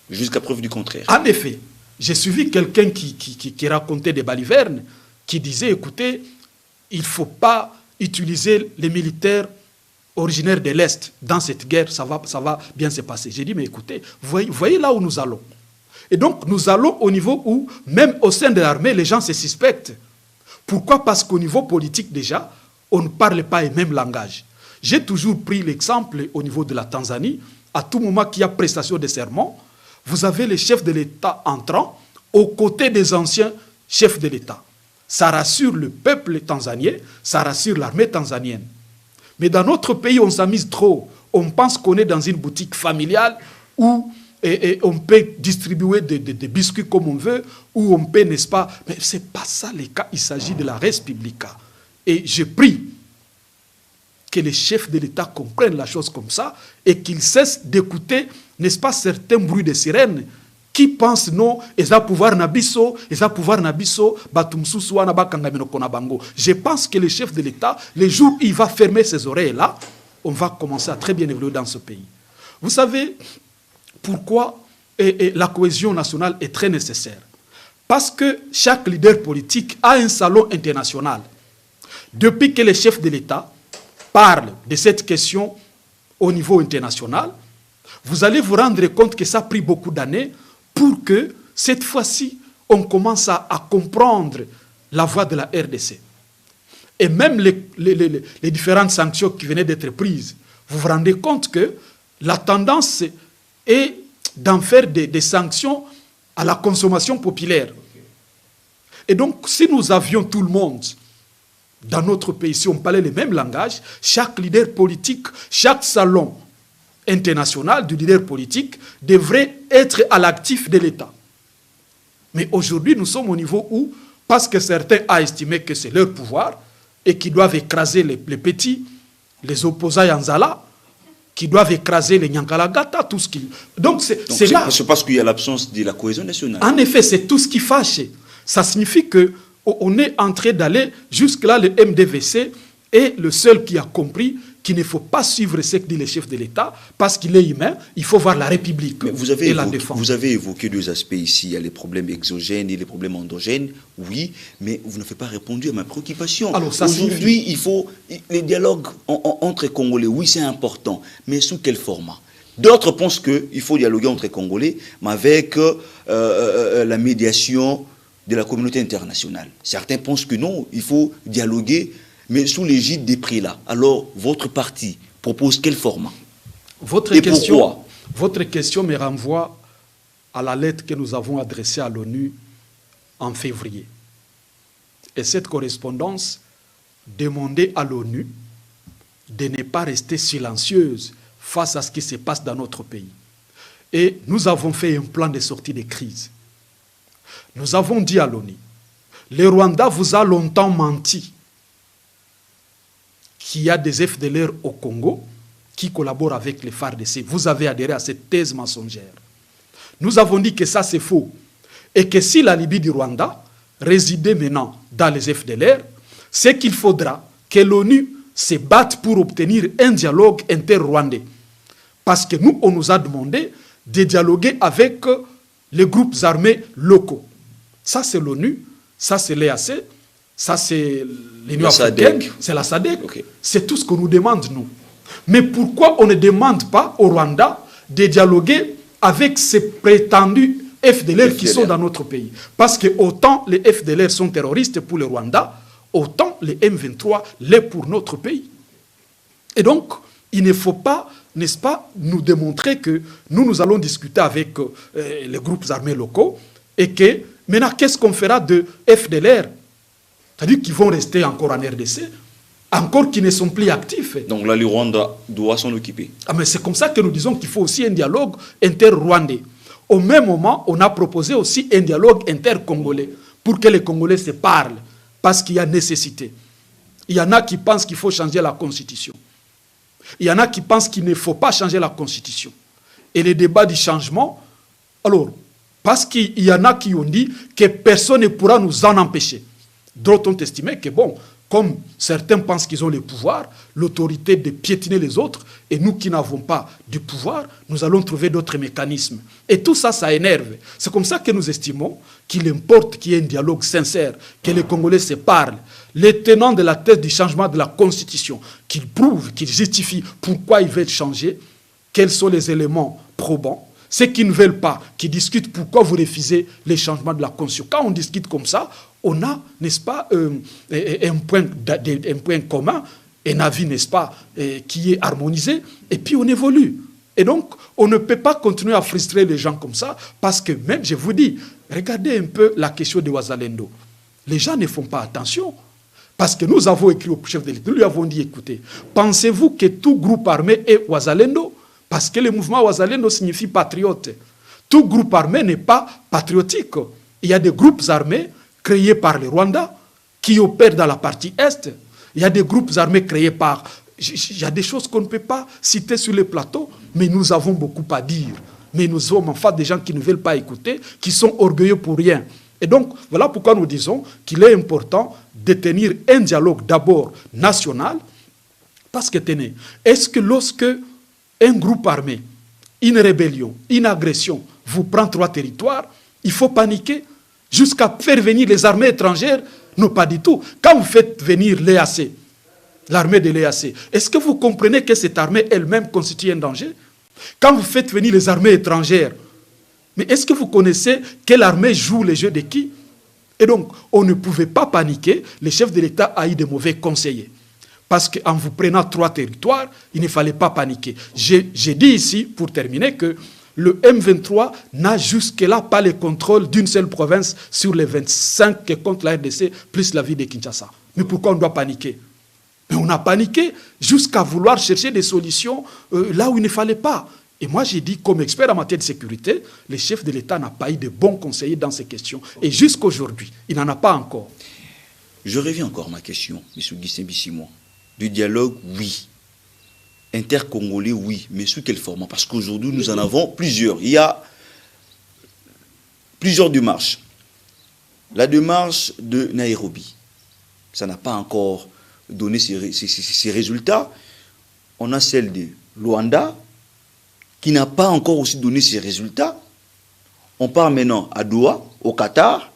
Jusqu'à preuve du contraire. En effet, j'ai suivi quelqu'un qui racontait des balivernes, qui disait, écoutez, il ne faut pas utiliser les militaires originaires de l'Est dans cette guerre, ça va bien se passer. J'ai dit, mais écoutez, vous voyez là où nous allons. Et donc, nous allons au niveau où, même au sein de l'armée, les gens se suspectent. Pourquoi? Parce qu'au niveau politique, déjà, on ne parle pas le même langage. J'ai toujours pris l'exemple au niveau de la Tanzanie. À tout moment qu'il y a prestation de serment, vous avez les chefs de l'État entrant aux côtés des anciens chefs de l'État. Ça rassure le peuple tanzanien, ça rassure l'armée tanzanienne. Mais dans notre pays, on s'amuse trop. On pense qu'on est dans une boutique familiale où on peut distribuer des biscuits comme on veut, où on peut, n'est-ce pas? Mais ce n'est pas ça le cas. Il s'agit de la res publica. Et je prie que les chefs de l'État comprennent la chose comme ça et qu'ils cessent d'écouter, n'est-ce pas, certains bruits de sirènes qui pensent non, ils ont pouvoir nabiso, batumsusu wana bakanga kona bango. Je pense que les chefs de l'État, les jours où il va fermer ses oreilles là, on va commencer à très bien évoluer dans ce pays. Vous savez pourquoi la cohésion nationale est très nécessaire? Parce que chaque leader politique a un salon international. Depuis que les chefs de l'État parlent de cette question au niveau international, vous allez vous rendre compte que ça a pris beaucoup d'années pour que, cette fois-ci, on commence à comprendre la voie de la RDC. Et même les différentes sanctions qui venaient d'être prises, vous vous rendez compte que la tendance est d'en faire des sanctions à la consommation populaire. Et donc, si nous avions tout le monde dans notre pays, si on parlait le même langage, chaque leader politique, chaque salon international du leader politique devrait être à l'actif de l'État. Mais aujourd'hui, nous sommes au niveau où, parce que certains ont estimé que c'est leur pouvoir et qu'ils doivent écraser les petits, les opposants Yanzala, qui doivent écraser les Nyangalagata, tout ce qui... Donc c'est là. C'est parce qu'il y a l'absence de la cohésion nationale. En effet, c'est tout ce qui fâche. Ça signifie qu'on est en train d'aller jusque-là, le MDVC est le seul qui a compris qu'il ne faut pas suivre ce que dit le chef de l'État, parce qu'il est humain, il faut voir la République et la défendre. Vous avez évoqué 2 aspects ici, il y a les problèmes exogènes et les problèmes endogènes, oui, mais vous n'avez pas répondu à ma préoccupation. Aujourd'hui, il faut les dialogues entre Congolais, oui, c'est important, mais sous quel format? D'autres pensent qu'il faut dialoguer entre Congolais, mais avec la médiation de la communauté internationale. Certains pensent que non, il faut dialoguer, mais sous l'égide des prélats. Alors, votre parti propose quel format? Votre question me renvoie à la lettre que nous avons adressée à l'ONU en février. Et cette correspondance demandait à l'ONU de ne pas rester silencieuse face à ce qui se passe dans notre pays. Et nous avons fait un plan de sortie de crise. Nous avons dit à l'ONU, Le Rwanda vous a longtemps menti qu'il y a des FDLR au Congo qui collaborent avec les FARDC. Vous avez adhéré à cette thèse mensongère. Nous avons dit que ça c'est faux. Et que si la Libye du Rwanda résidait maintenant dans les FDLR, c'est qu'il faudra que l'ONU se batte pour obtenir un dialogue inter-rwandais. Parce que nous, on nous a demandé de dialoguer avec les groupes armés locaux. Ça c'est l'ONU, ça c'est l'EAC, ça c'est l'Union africaine, c'est la SADC. Okay. C'est tout ce qu'on nous demande, nous. Mais pourquoi on ne demande pas au Rwanda de dialoguer avec ces prétendus FDLR qui sont dans notre pays? Parce que autant les FDLR sont terroristes pour le Rwanda, autant les M23 l'est pour notre pays. Et donc, il ne faut pas, n'est-ce pas, nous démontrer que nous allons discuter avec les groupes armés locaux et que maintenant, qu'est-ce qu'on fera de FDLR? C'est-à-dire qu'ils vont rester encore en RDC, encore qui ne sont plus actifs. Donc là, le Rwanda doit s'en occuper. Ah, mais c'est comme ça que nous disons qu'il faut aussi un dialogue inter-rwandais. Au même moment, on a proposé aussi un dialogue inter-congolais pour que les Congolais se parlent, parce qu'il y a nécessité. Il y en a qui pensent qu'il faut changer la Constitution. Il y en a qui pensent qu'il ne faut pas changer la Constitution. Et les débats du changement, alors, parce qu'il y en a qui ont dit que personne ne pourra nous en empêcher. D'autres ont estimé que, bon, comme certains pensent qu'ils ont le pouvoir, l'autorité de piétiner les autres, et nous qui n'avons pas du pouvoir, nous allons trouver d'autres mécanismes. Et tout ça, ça énerve. C'est comme ça que nous estimons qu'il importe qu'il y ait un dialogue sincère, que les Congolais se parlent. Les tenants de la thèse du changement de la Constitution, qu'ils prouvent, qu'ils justifient pourquoi ils veulent changer, quels sont les éléments probants. Ceux qui ne veulent pas, qui discutent pourquoi vous refusez les changements de la Constitution. Quand on discute comme ça, on a, n'est-ce pas, un point commun, un avis, n'est-ce pas, qui est harmonisé, et puis on évolue. Et donc, on ne peut pas continuer à frustrer les gens comme ça, parce que même, je vous dis, regardez un peu la question de Wazalendo. Les gens ne font pas attention, parce que nous avons écrit au chef de l'État, nous lui avons dit, écoutez, pensez-vous que tout groupe armé est Wazalendo? Parce que le mouvement Wazalendo signifie patriote. Tout groupe armé n'est pas patriotique. Il y a des groupes armés créés par le Rwanda qui opèrent dans la partie Est. Il y a des groupes armés créés par... Il y a des choses qu'on ne peut pas citer sur les plateaux, mais nous avons beaucoup à dire. Mais nous sommes en face des gens qui ne veulent pas écouter, qui sont orgueilleux pour rien. Et donc, voilà pourquoi nous disons qu'il est important de tenir un dialogue d'abord national, parce que tenez, est-ce que lorsque un groupe armé, une rébellion, une agression vous prend 3 territoires, il faut paniquer jusqu'à faire venir les armées étrangères? Non, pas du tout. Quand vous faites venir l'EAC, l'armée de l'EAC, est-ce que vous comprenez que cette armée elle-même constitue un danger? Quand vous faites venir les armées étrangères, mais est-ce que vous connaissez quelle armée joue les jeux de qui? Et donc, on ne pouvait pas paniquer. Le chef de l'État a eu de mauvais conseillers. Parce qu'en vous prenant 3 territoires, il ne fallait pas paniquer. J'ai dit ici, pour terminer, que le M23 n'a jusque-là pas le contrôle d'une seule province sur les 25 que compte la RDC, plus la ville de Kinshasa. Mais pourquoi on doit paniquer? Mais on a paniqué jusqu'à vouloir chercher des solutions là où il ne fallait pas. Et moi, j'ai dit, comme expert en matière de sécurité, le chef de l'État n'a pas eu de bons conseillers dans ces questions. Et jusqu'aujourd'hui, il n'en a pas encore. Je reviens encore à ma question, M. Guissin Bissimon. Du dialogue, oui. Intercongolais, oui. Mais sous quel format? Parce qu'aujourd'hui, nous en avons plusieurs. Il y a plusieurs démarches. La démarche de Nairobi, ça n'a pas encore donné ses résultats. On a celle de Luanda, qui n'a pas encore aussi donné ses résultats. On part maintenant à Doha, au Qatar.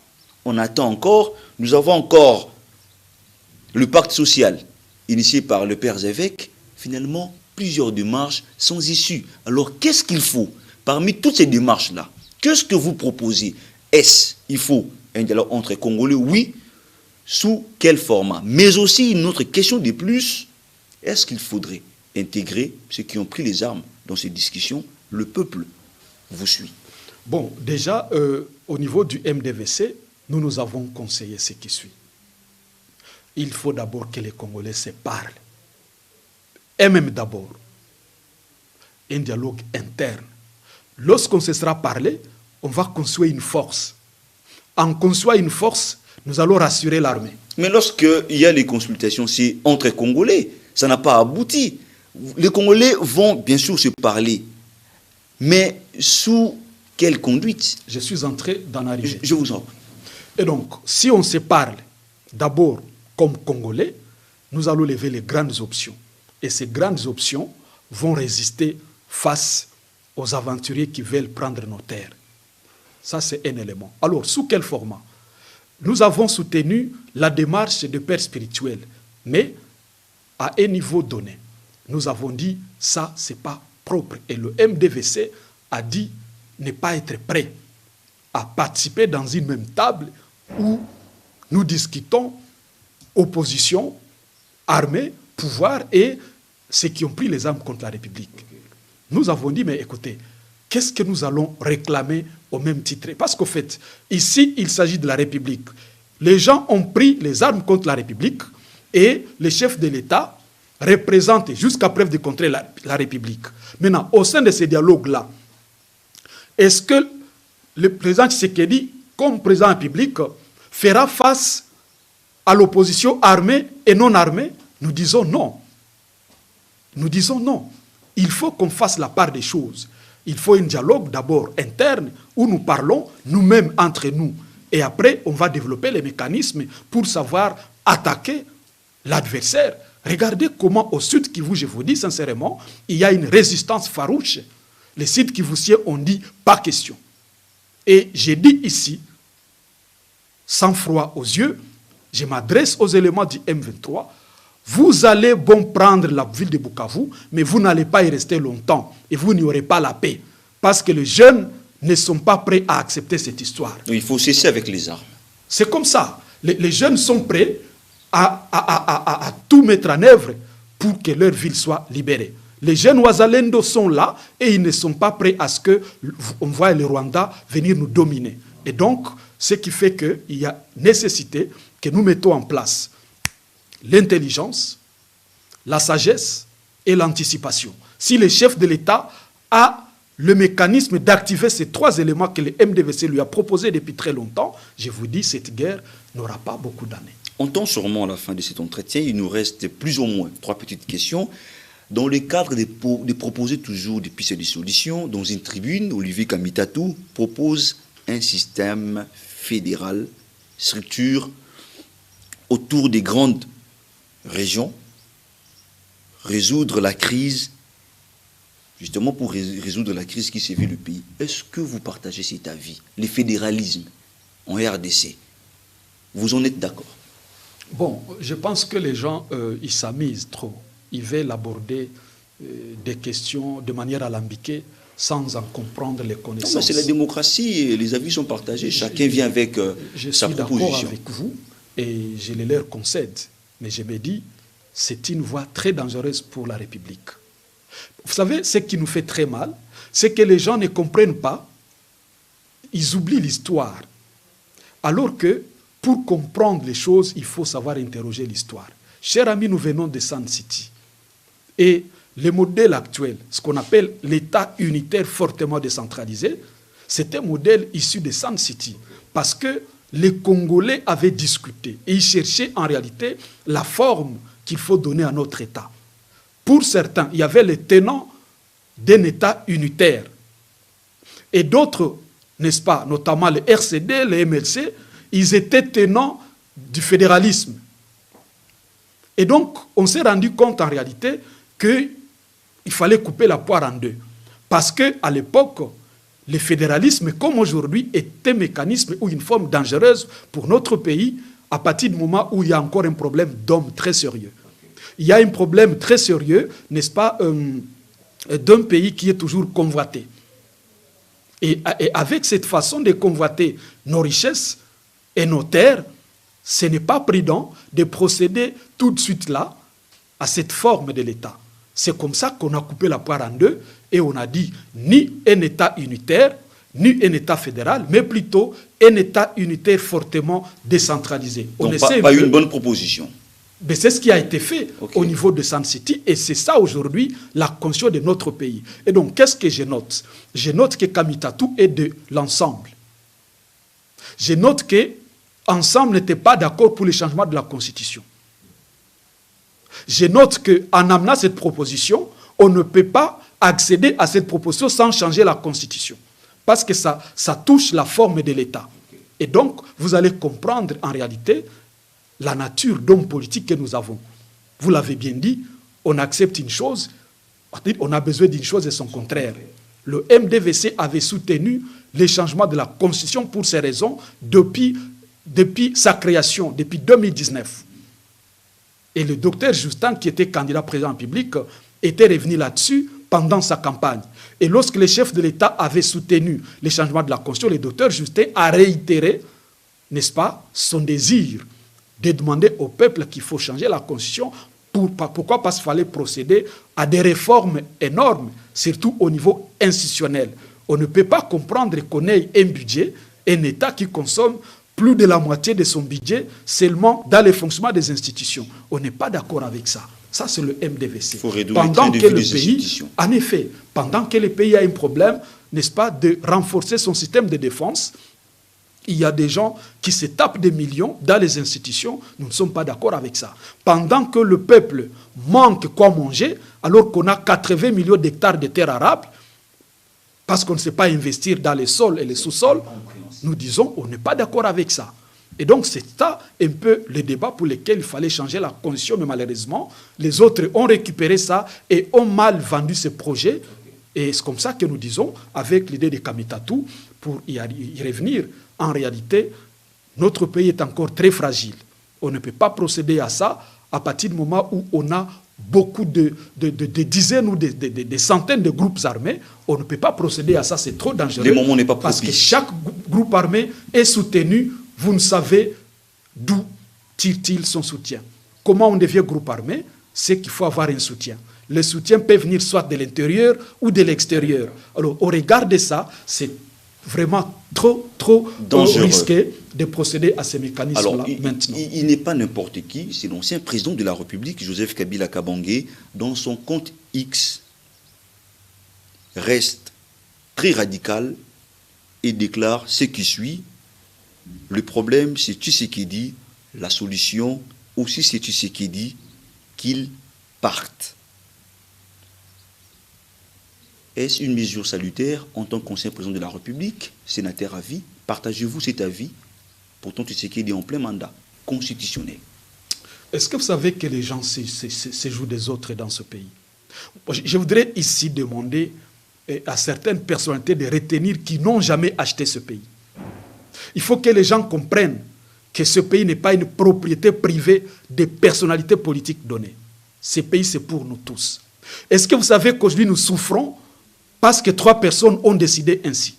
On attend encore. Nous avons encore le pacte social initié par le père Zévèque. Finalement, plusieurs démarches sans issue. Alors, qu'est-ce qu'il faut parmi toutes ces démarches-là? Qu'est-ce que vous proposez? Est-ce qu'il faut un dialogue entre Congolais? Oui. Sous quel format? Mais aussi, une autre question de plus, est-ce qu'il faudrait intégrer ceux qui ont pris les armes dans ces discussions? Le peuple vous suit. Bon, déjà, au niveau du MDVC, nous avons conseillé ce qui suit. Il faut d'abord que les Congolais se parlent. Et même d'abord, un dialogue interne. Lorsqu'on se sera parlé, on va construire une force. En construisant une force, Nous allons rassurer l'armée. Mais lorsqu'il y a les consultations, c'est entre Congolais. Ça n'a pas abouti. Les Congolais vont bien sûr se parler. Mais sous quelle conduite? Je suis entré dans la région. Je vous en prie. Et donc, si on se parle d'abord comme Congolais, nous allons lever les grandes options. Et ces grandes options vont résister face aux aventuriers qui veulent prendre nos terres. Ça, c'est un élément. Alors, sous quel format? Nous avons soutenu la démarche de père spirituel, mais à un niveau donné. Nous avons dit, ça, ce n'est pas propre. Et le MDVC a dit ne pas être prêt à participer dans une même table où nous discutons opposition, armée, pouvoir et ceux qui ont pris les armes contre la République. Nous avons dit, mais écoutez, qu'est-ce que nous allons réclamer au même titre? Parce qu'au fait, ici, il s'agit de la République. Les gens ont pris les armes contre la République et les chefs de l'État représentent jusqu'à preuve de contrer la République. Maintenant, au sein de ces dialogues-là, est-ce que le président Tshisekedi, comme président de la République, fera face à l'opposition armée et non armée? Nous disons non. Nous disons non. Il faut qu'on fasse la part des choses. Il faut un dialogue d'abord interne où nous parlons nous-mêmes entre nous. Et après, on va développer les mécanismes pour savoir attaquer l'adversaire. Regardez comment au Sud Kivu, je vous dis sincèrement, il y a une résistance farouche. Les Sud Kivusiens ont dit pas question. Et j'ai dit ici, sans froid aux yeux, je m'adresse aux éléments du M23. Vous allez bon prendre la ville de Bukavu, mais vous n'allez pas y rester longtemps et vous n'y aurez pas la paix. Parce que les jeunes ne sont pas prêts à accepter cette histoire. Il faut cesser avec les armes. C'est comme ça. Les jeunes sont prêts à tout mettre en œuvre pour que leur ville soit libérée. Les jeunes Ouazalendo sont là et ils ne sont pas prêts à ce qu'on voie le Rwanda venir nous dominer. Et donc, ce qui fait qu'il y a nécessité que nous mettons en place l'intelligence, la sagesse et l'anticipation. Si le chef de l'État a le mécanisme d'activer ces trois éléments que le MDVC lui a proposés depuis très longtemps, je vous dis, cette guerre n'aura pas beaucoup d'années. On tend sûrement à la fin de cet entretien, il nous reste plus ou moins 3 petites questions. Dans le cadre de proposer toujours des pistes de solutions, dans une tribune, Olivier Kamitatou propose un système fédéral, structure autour des grandes régions, résoudre la crise, justement pour résoudre la crise qui sévit le pays. Est-ce que vous partagez cet avis? Le fédéralisme en RDC, vous en êtes d'accord? Bon, je pense que les gens, ils s'amusent trop. Ils veulent aborder des questions de manière alambiquée sans en comprendre les connaissances. C'est la démocratie, les avis sont partagés, chacun vient avec sa proposition. Je suis d'accord avec vous et je les leur concède. Mais je me dis, c'est une voie très dangereuse pour la République. Vous savez, ce qui nous fait très mal, c'est que les gens ne comprennent pas, ils oublient l'histoire. Alors que, pour comprendre les choses, il faut savoir interroger l'histoire. Chers amis, nous venons de Sun City. Et le modèle actuel, ce qu'on appelle l'État unitaire fortement décentralisé, c'est un modèle issu de Sun City. Parce que les Congolais avaient discuté et ils cherchaient en réalité la forme qu'il faut donner à notre État. Pour certains, il y avait les tenants d'un État unitaire. Et d'autres, n'est-ce pas, notamment les RCD, les MLC, ils étaient tenants du fédéralisme. Et donc, on s'est rendu compte en réalité qu'il fallait couper la poire en deux. Parce qu'à l'époque, le fédéralisme, comme aujourd'hui, est un mécanisme ou une forme dangereuse pour notre pays à partir du moment où il y a encore un problème d'hommes très sérieux. Il y a un problème très sérieux, n'est-ce pas, d'un pays qui est toujours convoité. Et avec cette façon de convoiter nos richesses et nos terres, ce n'est pas prudent de procéder tout de suite là à cette forme de l'État. C'est comme ça qu'on a coupé la poire en deux et on a dit ni un État unitaire, ni un État fédéral, mais plutôt un État unitaire fortement décentralisé. Donc pas une bonne proposition. Mais c'est ce qui a été fait au niveau de Sun City et c'est ça aujourd'hui la conscience de notre pays. Et donc, qu'est-ce que je note? Je note que Kamitatou est de l'ensemble. Je note que ensemble n'étaient pas d'accord pour le changement de la Constitution. Je note qu'en amenant cette proposition, on ne peut pas accéder à cette proposition sans changer la Constitution. Parce que ça touche la forme de l'État. Et donc, vous allez comprendre en réalité la nature d'homme politique que nous avons. Vous l'avez bien dit, on accepte une chose, on a besoin d'une chose et son contraire. Le MDVC avait soutenu les changements de la Constitution pour ces raisons depuis sa création, depuis 2019. Et le docteur Justin, qui était candidat président public, était revenu là-dessus pendant sa campagne. Et lorsque le chef de l'État avait soutenu les changements de la Constitution, le docteur Justin a réitéré, n'est-ce pas, son désir de demander au peuple qu'il faut changer la Constitution. Pourquoi? Parce qu'il fallait procéder à des réformes énormes, surtout au niveau institutionnel. On ne peut pas comprendre qu'on ait un budget, un État qui consomme plus de la moitié de son budget seulement dans le fonctionnement des institutions. On n'est pas d'accord avec ça. Ça, c'est le MDVC. Il faut réduire le train de vie des institutions. En effet, pendant que le pays a un problème, n'est-ce pas, de renforcer son système de défense, il y a des gens qui se tapent des millions dans les institutions. Nous ne sommes pas d'accord avec ça. Pendant que le peuple manque quoi manger, alors qu'on a 80 millions d'hectares de terres arables, parce qu'on ne sait pas investir dans les sols et les sous-sols, nous disons on n'est pas d'accord avec ça. Et donc c'est ça un peu le débat pour lequel il fallait changer la Constitution, mais malheureusement, les autres ont récupéré ça et ont mal vendu ce projet. Et c'est comme ça que nous disons, avec l'idée de Kamitatou, pour y revenir, en réalité, notre pays est encore très fragile. On ne peut pas procéder à ça à partir du moment où on a beaucoup de dizaines ou de centaines de groupes armés. On ne peut pas procéder à ça, c'est trop dangereux. Le moment n'est pas propice. Parce que chaque groupe armé est soutenu, vous ne savez d'où tire-t-il son soutien. Comment on devient groupe armé? C'est qu'il faut avoir un soutien. Le soutien peut venir soit de l'intérieur ou de l'extérieur. Alors, au regard de ça, c'est vraiment trop risqué de procéder à ces mécanismes-là maintenant. Il n'est pas n'importe qui, c'est l'ancien président de la République, Joseph Kabila Kabange, dans son compte X, reste très radical et déclare ce qui suit. Le problème, c'est Tshisekedi, la solution aussi c'est Tshisekedi qu'il parte. Est-ce une mesure salutaire en tant qu'ancien président de la République, sénateur à vie? Partagez-vous cet avis? Pourtant, Tshisekedi est en plein mandat constitutionnel. Est-ce que vous savez que les gens se jouent des autres dans ce pays? Je voudrais ici demander à certaines personnalités de retenir qu'ils n'ont jamais acheté ce pays. Il faut que les gens comprennent que ce pays n'est pas une propriété privée des personnalités politiques données. Ce pays, c'est pour nous tous. Est-ce que vous savez qu'aujourd'hui, nous souffrons parce que 3 personnes ont décidé ainsi?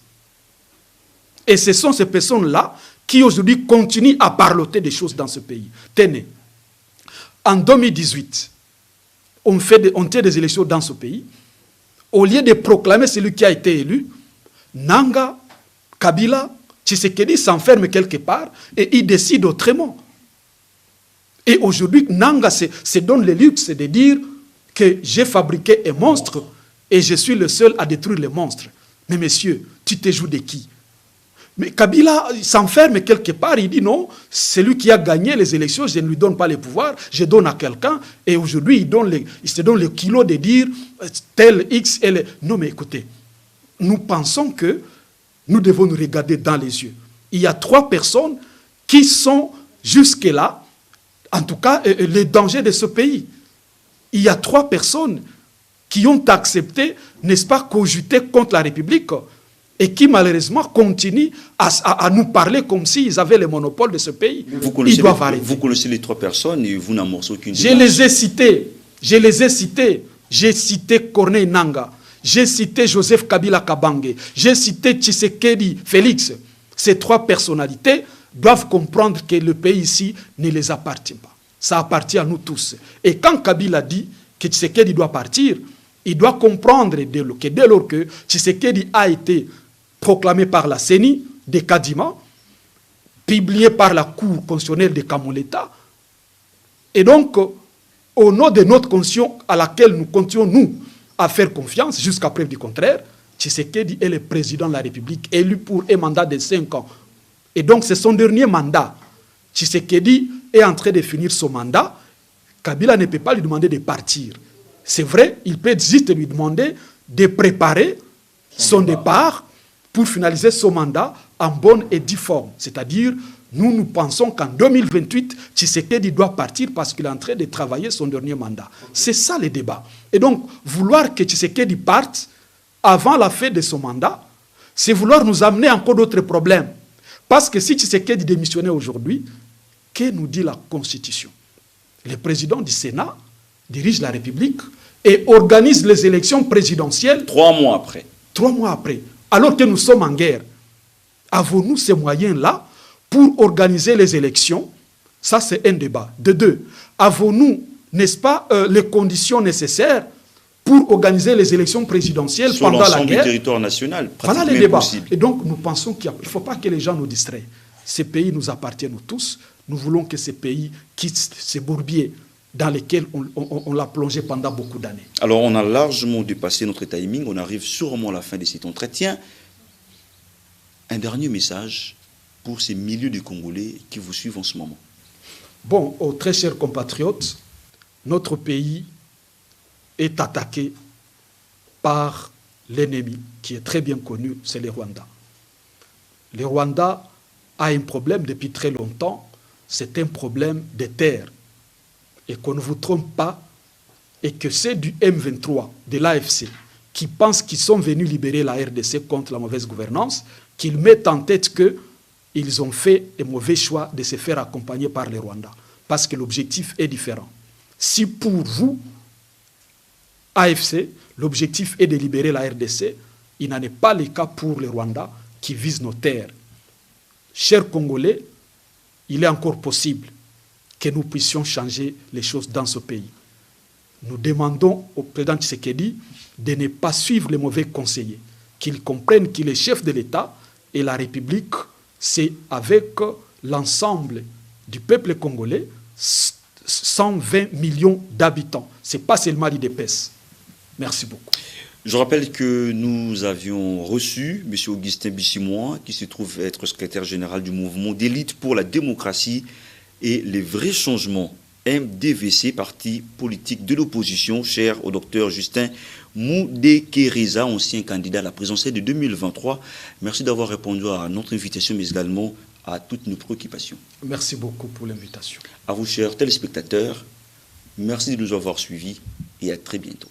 Et ce sont ces personnes-là qui aujourd'hui continuent à parloter des choses dans ce pays. Tenez, en 2018, on tient des élections dans ce pays. Au lieu de proclamer celui qui a été élu, Nanga, Kabila, Tshisekedi s'enferme quelque part et il décide autrement. Et aujourd'hui, Nanga se donne le luxe de dire que j'ai fabriqué un monstre et je suis le seul à détruire le monstre. Mais messieurs, tu te joues de qui? Mais Kabila s'enferme quelque part, il dit non, celui qui a gagné les élections, je ne lui donne pas le pouvoir, je donne à quelqu'un, et aujourd'hui il se donne le kilo de dire tel X, elle. Non mais écoutez, nous pensons que nous devons nous regarder dans les yeux. Il y a 3 personnes qui sont jusque-là, en tout cas, les dangers de ce pays. Il y a 3 personnes qui ont accepté, n'est-ce pas, cogiter contre la République et qui malheureusement continuent à nous parler comme s'ils avaient le monopole de ce pays. Vous connaissez les 3 personnes et vous n'amorcez aucune. Je les ai cités. J'ai cité Corneille Nanga. J'ai cité Joseph Kabila Kabange. J'ai cité Tshisekedi Félix. Ces 3 personnalités doivent comprendre que le pays ici ne les appartient pas. Ça appartient à nous tous. Et quand Kabila dit que Tshisekedi doit partir, il doit comprendre que dès lors que Tshisekedi a été proclamé par la CENI de Kadima, publié par la Cour constitutionnelle de Kamoleta, et donc, au nom de notre conscience à laquelle nous continuons, nous, à faire confiance, jusqu'à preuve du contraire, Tshisekedi est le président de la République, élu pour un mandat de 5 ans. Et donc, c'est son dernier mandat. Tshisekedi est en train de finir son mandat. Kabila ne peut pas lui demander de partir. C'est vrai, il peut juste lui demander de préparer son départ pour finaliser son mandat en bonne et due forme. C'est-à-dire, nous pensons qu'en 2028, Tshisekedi doit partir parce qu'il est en train de travailler son dernier mandat. C'est ça le débat. Et donc, vouloir que Tshisekedi parte avant la fin de son mandat, c'est vouloir nous amener encore d'autres problèmes. Parce que si Tshisekedi démissionnait aujourd'hui, que nous dit la Constitution? Le président du Sénat dirige la République et organise les élections présidentielles 3 mois après. 3 mois après. Alors que nous sommes en guerre. Avons-nous ces moyens-là pour organiser les élections? Ça, c'est un débat. De deux, avons-nous, n'est-ce pas, les conditions nécessaires pour organiser les élections présidentielles sur pendant la guerre? Sur l'ensemble du territoire national, voilà les débats. Et donc, nous pensons qu'il ne faut pas que les gens nous distraient. Ces pays nous appartiennent tous. Nous voulons que ces pays quittent ces bourbiers dans lesquels on l'a plongé pendant beaucoup d'années. Alors, on a largement dépassé notre timing. On arrive sûrement à la fin de cet entretien. Un dernier message pour ces milliers de Congolais qui vous suivent en ce moment. Bon, aux très chers compatriotes, notre pays est attaqué par l'ennemi qui est très bien connu, c'est le Rwanda. Le Rwanda a un problème depuis très longtemps, c'est un problème de terre. Et qu'on ne vous trompe pas, et que c'est du M23, de l'AFC, qui pensent qu'ils sont venus libérer la RDC contre la mauvaise gouvernance, qu'ils mettent en tête qu'ils ont fait un mauvais choix de se faire accompagner par les Rwandais. Parce que l'objectif est différent. Si pour vous, AFC, l'objectif est de libérer la RDC, il n'en est pas le cas pour les Rwandais qui visent nos terres. Chers Congolais, il est encore possible que nous puissions changer les choses dans ce pays. Nous demandons au président Tshisekedi de ne pas suivre les mauvais conseillers, qu'il comprenne qu'il est chef de l'État et la République, c'est avec l'ensemble du peuple congolais, 120 millions d'habitants. Ce n'est pas seulement l'IDPS. Merci beaucoup. Je rappelle que nous avions reçu M. Augustin Bichimois, qui se trouve être secrétaire général du mouvement d'élite pour la démocratie et les vrais changements, MDVC, parti politique de l'opposition, cher au docteur Justin Moudekereza, ancien candidat à la présidentielle de 2023. Merci d'avoir répondu à notre invitation, mais également à toutes nos préoccupations. Merci beaucoup pour l'invitation. À vous, chers téléspectateurs, merci de nous avoir suivis et à très bientôt.